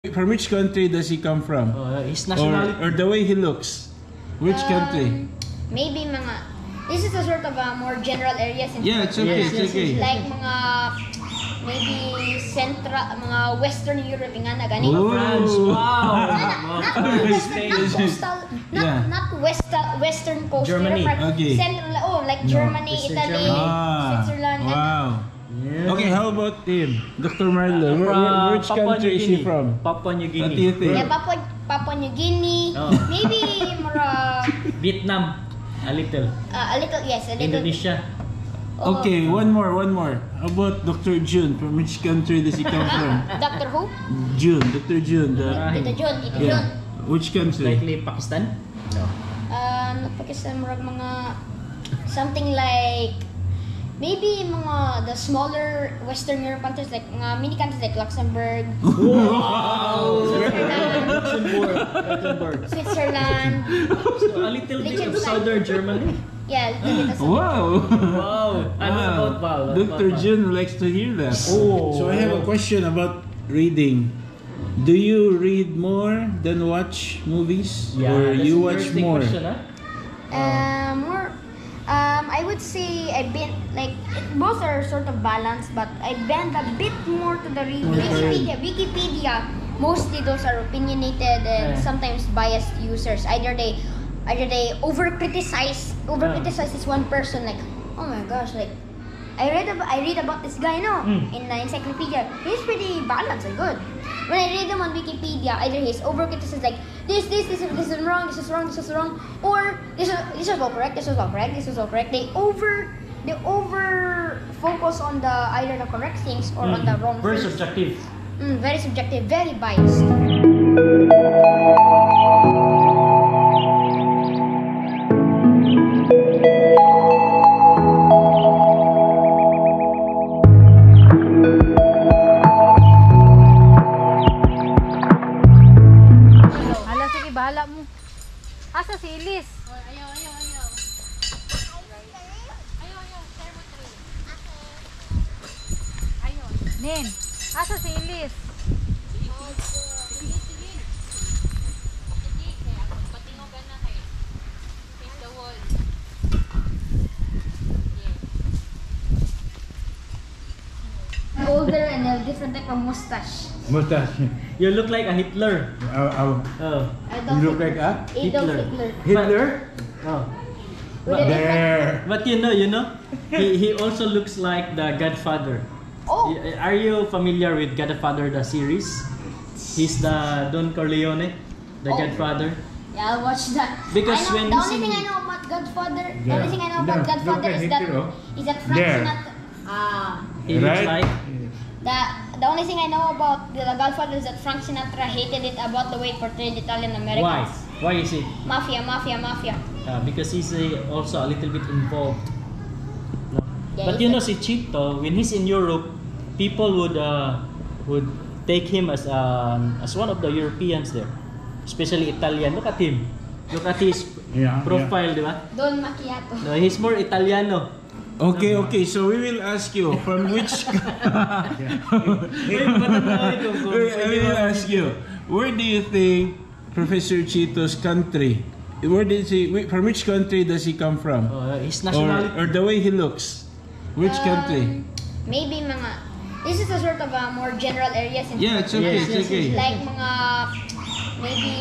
From which country does he come from? His nationality. Or the way he looks. Which country? Maybe mga... This is a sort of a more general areas. Yeah, it's okay, it's okay. Like mga... Maybe mga Western Europe nga na gani. France, wow! Not Western coast. Germany. Okay. Central, like Germany, Italy, Switzerland. Wow. Yeah. Okay, how about him? Dr. Marlo, which country is he from? Papua New Guinea. What do you think? Yeah, Papua New Guinea. Maybe more... Vietnam. A little. Yes, a little. Indonesia. Okay, one more. How about Dr. Jun? From which country does he come from? Dr. who? Jun, Dr. Jun. Ito Jun. Which country? Likely Pakistan? No. Not Pakistan, mga... Something like... Maybe mga the smaller Western Europe countries, like mga mini countries like Luxembourg. Wow! Switzerland. So a little bit of southern Germany. Yeah, a little bit of Wow! Wow. Dr. Jun likes to hear that. Oh. So I have a question about reading. Do you read more than watch movies? Yeah, or you watch more? Question, huh? more. I would say I've been like both are sort of balanced, but I bend a bit more to the reading. Wikipedia, mostly those are opinionated and sometimes biased users. Either they over criticize this one person, like, oh my gosh, like I read about this guy in the encyclopedia. He's pretty balanced and good. When I read them on Wikipedia, either he's over criticized, like this is wrong, this is wrong, or this is all correct. They over focus on either the correct things or on the wrong things. Very subjective, very biased. Bahala mo. Asa si Elise? Ayaw. Ayaw. Nin, asa si Elise? Older and a different type of mustache. You look like a Hitler. You look like a Hitler? Oh. But you know, he also looks like the Godfather. Oh. Are you familiar with Godfather, the series? He's the Don Corleone, the Godfather. Yeah, I'll watch that. Because the only thing I know about Godfather, is that Frank Sinatra. He looks like. The only thing I know about the Godfather is that Frank Sinatra hated it about the way it portrayed Italian Americans. Why is it? Mafia. Because he's also a little bit involved. No. Yeah, but you know, si Chito, when he's in Europe, people would take him as one of the Europeans there, especially Italian. Look at him. Look at his profile, di ba? Don Macchiato. No, he's more Italiano. Okay, so we will ask you from which I will ask you, where do you think Professor Chito's country, from which country does he come from? His nationality. Or the way he looks. Which country? Maybe mga... This is a sort of a more general areas. Yeah, it's okay, it's okay. Like mga... Maybe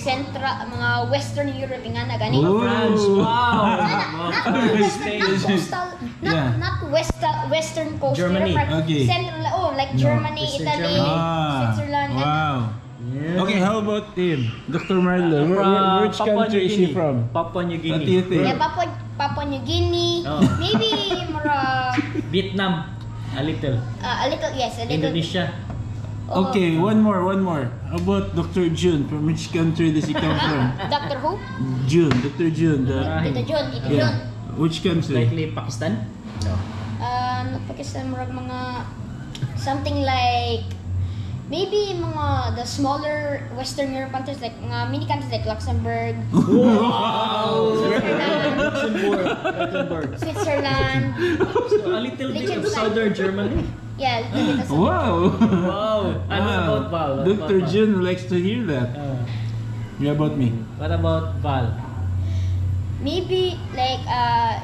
mga Western Europe nga na gani. France, wow! Not Western coast. Germany. Okay. Central, like Germany, Italy, Switzerland. Wow. Yeah. Okay, how about him? Dr. Marlo, which country is he from? Papua New Guinea. What do you think? Yeah, Papua New Guinea. Maybe more... Vietnam. A little. Yes, a little. Indonesia. Okay, one more. How about Dr. Jun? From which country does he come from? Dr. who? Dr. Jun. Ito Jun. Which country? Likely Pakistan? No. Not Pakistan, mga... Something like... Maybe the smaller Western Europe countries like mga mini countries like Luxembourg, Luxembourg. Switzerland. So a little bit of southern Germany. Yeah, a little bit of Wow. Wow. And what about Val? What about Dr. Val? Jun likes to hear that. Yeah, about me. What about Val? Maybe like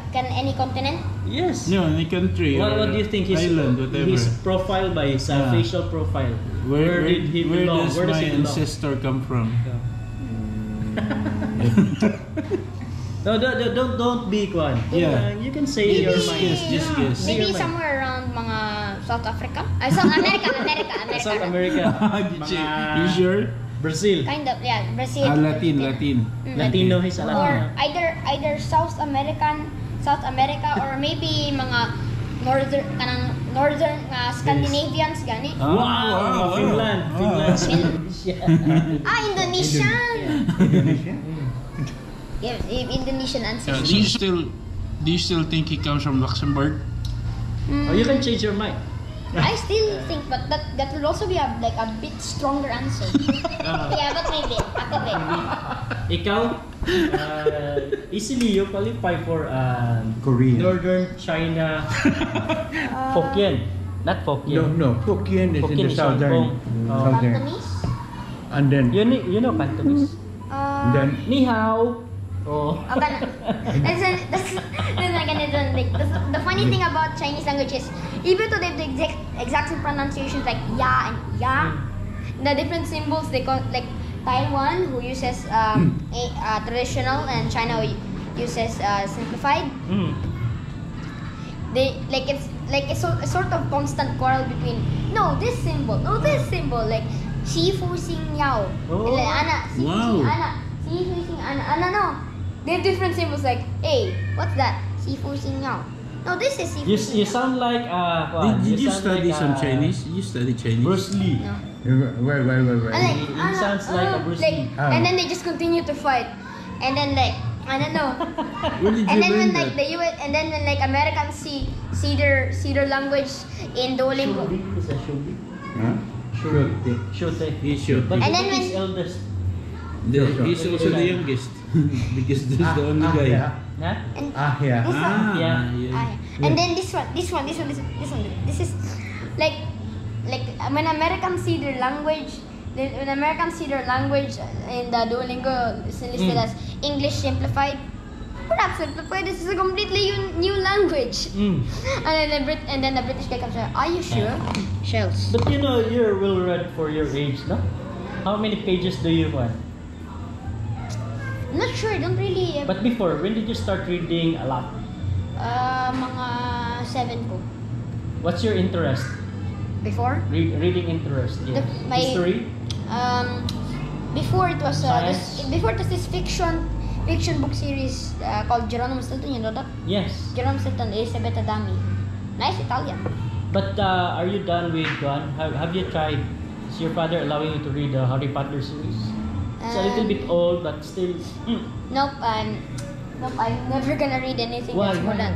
can any continent? Yes. No, any country What or do you think island, whatever. his profile by his facial profile? Where did he where belong? does Where does my he belong? ancestor come from? No, don't be Kwan. Yeah. You can say your mind. Yes, just guess. Say Maybe your mind. somewhere around mga South Africa? South America. South America. You sure? Brazil. Kind of, yeah, Brazil. Latin. Latino is a Or Latino. either South America or maybe mga northern Scandinavians gani. Wow. Finland. Indonesian. Indonesia? Yes, Indonesian ancestry. Do you still think he comes from Luxembourg? Oh, you can change your mind. I still think, but that would also be a bit stronger answer. Yeah, but maybe. Ako din. Ikaw, easily you qualify for Korean. Northern China Hokkien. Not Hokkien. No, Hokkien is in Hokkien the is southern. Hong Kong. southern. Cantonese? And then, You know Cantonese? then Ni hao. Oh. That's like the funny thing about Chinese language is even though they have the exact same pronunciations like ya and ya, the different symbols they call like Taiwan who uses traditional and China who uses simplified. They it's a sort of constant quarrel between this symbol like Sifu Sing Yao. Oh. Like, Ana, Wow. Sifu Sing Ana. No. They have different symbols like, hey, what's that? Sifu Sing Yao. No, this is Sifu Sing You Yao. sound like Did you sound study like, some Chinese? You study Chinese? Bruce Lee. No. wait. He sounds like a Bruce Lee. And then they just continue to fight. And then like, I don't know. Where did you And then learn when like that? the US and then when like Americans see their language in Duolingo. Is a Shubi. Huh? Shute. He should. But And then he's when- eldest. He's also the youngest because this is the only guy. Yeah. Huh? And Yeah. this one. Yeah. And then this one. This is like when Americans see their language, when Americans see their language in the Duolingo is listed as English simplified. Perhaps simplified. This is a completely new language. And then the British guy comes out. Are you sure? Shells. But you know you're well read for your age, no? How many pages do you want? I'm not sure. I don't really. But before, when did you start reading a lot? Mga 7 po. What's your interest? Before? Reading interest? Yes. My- History? Before it was Science? before it was this fiction book series called Geronimo Stilton. You know that? Yes. Geronimo Stilton, Elizabeth Adami. Nice Italian. But are you done with one? Have you tried? Is your father allowing you to read the Harry Potter series? It's a little bit old, but still. Nope. I'm never gonna read anything Why? that's more than.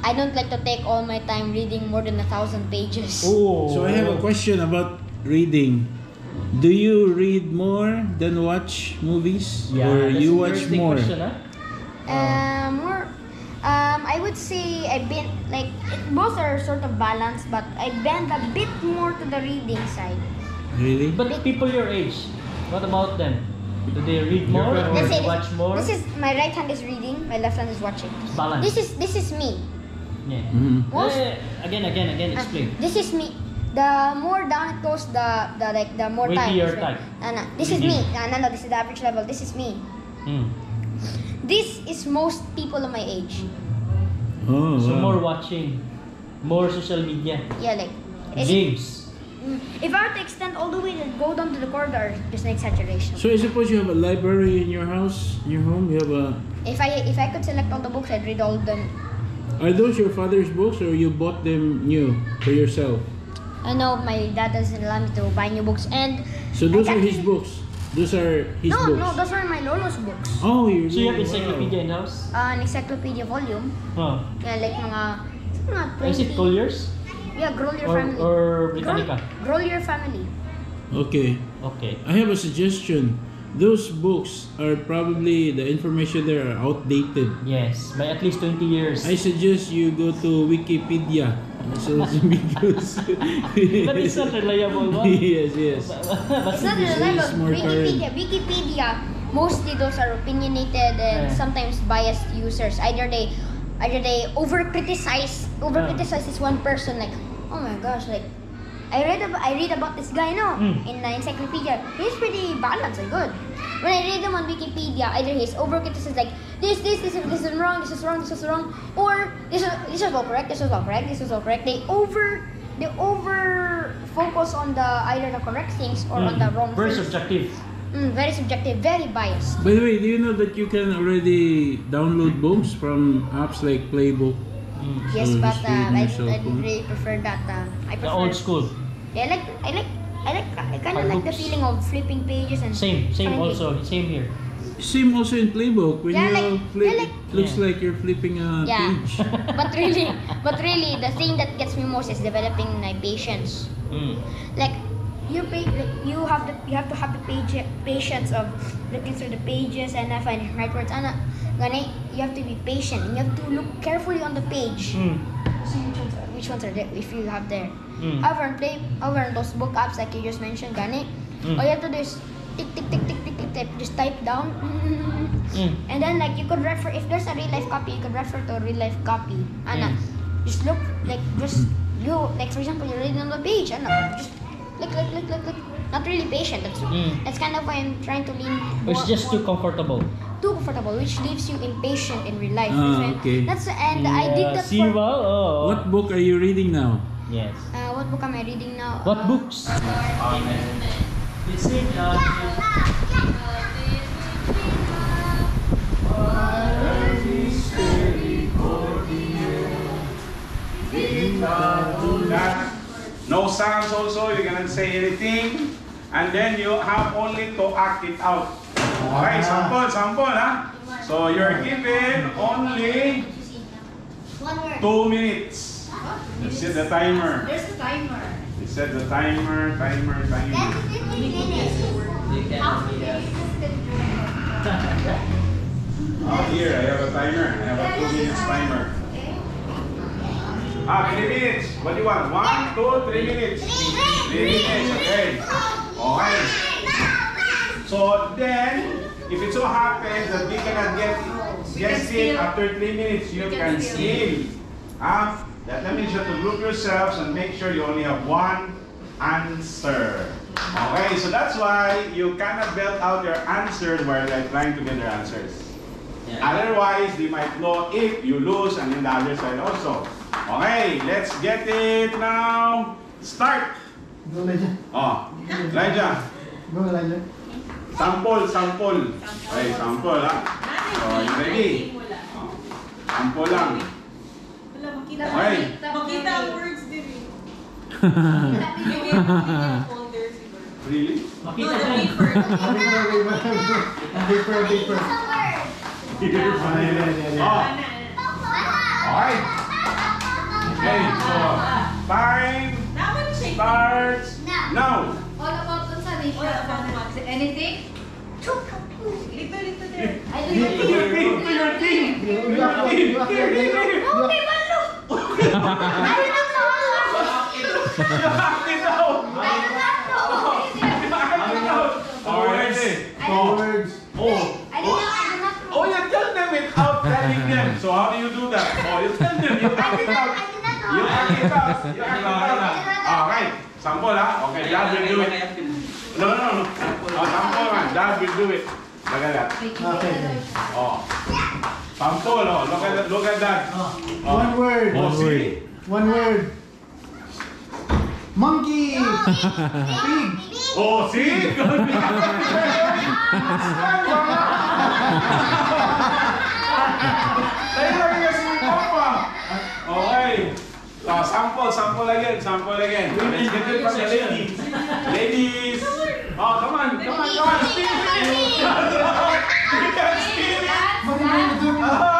I don't like to take all my time reading more than 1,000 pages. Oh. So I have a question about reading. Do you read more than watch movies? Yeah, Or that's you an watch interesting more? question, huh? More. I would say I've been like both are sort of balanced, but I bend a bit more to the reading side. Really? But people your age, what about them? Do they read more or Let's say watch more? This is my right hand is reading, my left hand is watching. Balance. This is me. Yeah. Most- Again, explain. This is me. The more down it goes, the more time. Weightier is type. This is me. Reading. No, this is the average level. This is me. This is most people of my age. Oh, So wow. more watching, more social media, Yeah, like games. if I were to extend all the way and go down to the corridor, just an exaggeration. So I suppose you have a library in your house, in your home. You have a. If I could select all the books, I'd read all of them. Are those your father's books, or you bought them new for yourself? I know my dad doesn't allow me to buy new books, and So those I are can't- his books. Those are his no, books. no, those are my lolo's books. Oh, you. So you have wow. encyclopedia in house? An encyclopedia volume. Huh. Yeah, like mga 20. Is it Collier's Yeah, Grolier or family. or Britannica? Grolier family. Okay. Okay. I have a suggestion. Those books are probably, the information there are outdated. Yes, by at least 20 years. I suggest you go to Wikipedia. So because But it's not reliable one. yes, yes. It's not This is reliable. more Wikipedia, mostly those are opinionated and sometimes biased users. Either they over criticize this one person, like, oh my gosh, like I read about this guy in the encyclopedia. He's pretty balanced and good. When I read them on Wikipedia, either he's over criticized, like this is wrong, this is wrong, or this is all correct, this is all correct. They over focus on either the correct things or on the wrong Very things. subjective. Very subjective, very biased. By the way, do you know that you can already download books from apps like Playbook? Yes, So but just read on I your cell phone. really prefer that. I The prefer old school. Yeah, I kind of like the Books. feeling of flipping pages and Same finding- also. Same here. Same also in Playbook. When Yeah, you like- flip, yeah, like- it looks like you're flipping a Yeah, page. but really, the thing that gets me most is developing my patience. Like you have to have the patience of looking through the pages and finding right words. You have to be patient and you have to look carefully on the page. See which ones are there if you have there. Over in those book apps like you just mentioned, gani, all you have to do is tick, just type down. And then like you could refer, if there's a real life copy, you could refer to a real life copy. Just look, like you, like for example, you're reading on the page, just look. Not really patient. That's kind of why I'm trying to lean It's just too comfortable. too comfortable, which leaves you impatient in real life. Okay. I did that See, for. well, oh. What book are you reading now? Yes. What book am I reading now? What books? It's it. No sounds also, you cannot say anything. And then you have only to act it out. Okay, sample, huh? So you're given only 2 minutes. You set the timer. There's the timer. You set the timer. Here, I have a timer. I have a 2 minutes timer. 3 minutes. What do you want? 1, 2, 3 minutes. 3 minutes, okay. Okay. So then, if it so happens that we cannot get still after 3 minutes, you can still. That means you have to group yourselves and make sure you only have one answer. Okay, so that's why you cannot belt out your answers while like trying to get your answers. Otherwise, they might know if you lose and then the other side also. Okay, let's get it now. Start. Go, Elijah. Oh, Elijah. Go, Elijah. Sample. Okay, sample ha. So, you ready? Oh, sample lang. Okay. Makita ang words din eh. Really? No, the paper. Paper. Oh. Alright. Okay, so time That one shape. starts now. All about dun sa nation. All about what? Is it anything? Dito there. To your team. Okay, Malo! I did not know. You hacked it out. I did not know. You hacked it out. Alright. Words. I did not know. Oh, you tell them without telling them. So how do you do that? Oh, you tell them. You hack it out. You hack it out. You hack it out. Alright. Sample ha? Okay, Dad will do it. No. Sample man. Dad will do it. Look at that. Okay. Oh. Sample, oh. Look at that. One word. Oh, see? One word. Monkey. Pig. Oh, see? Tayo lagi kasi may papa. Okay. Sample again. Let's get it from the ladies. Ladies. Oh, come on. Steal. You can steal. What are you doing?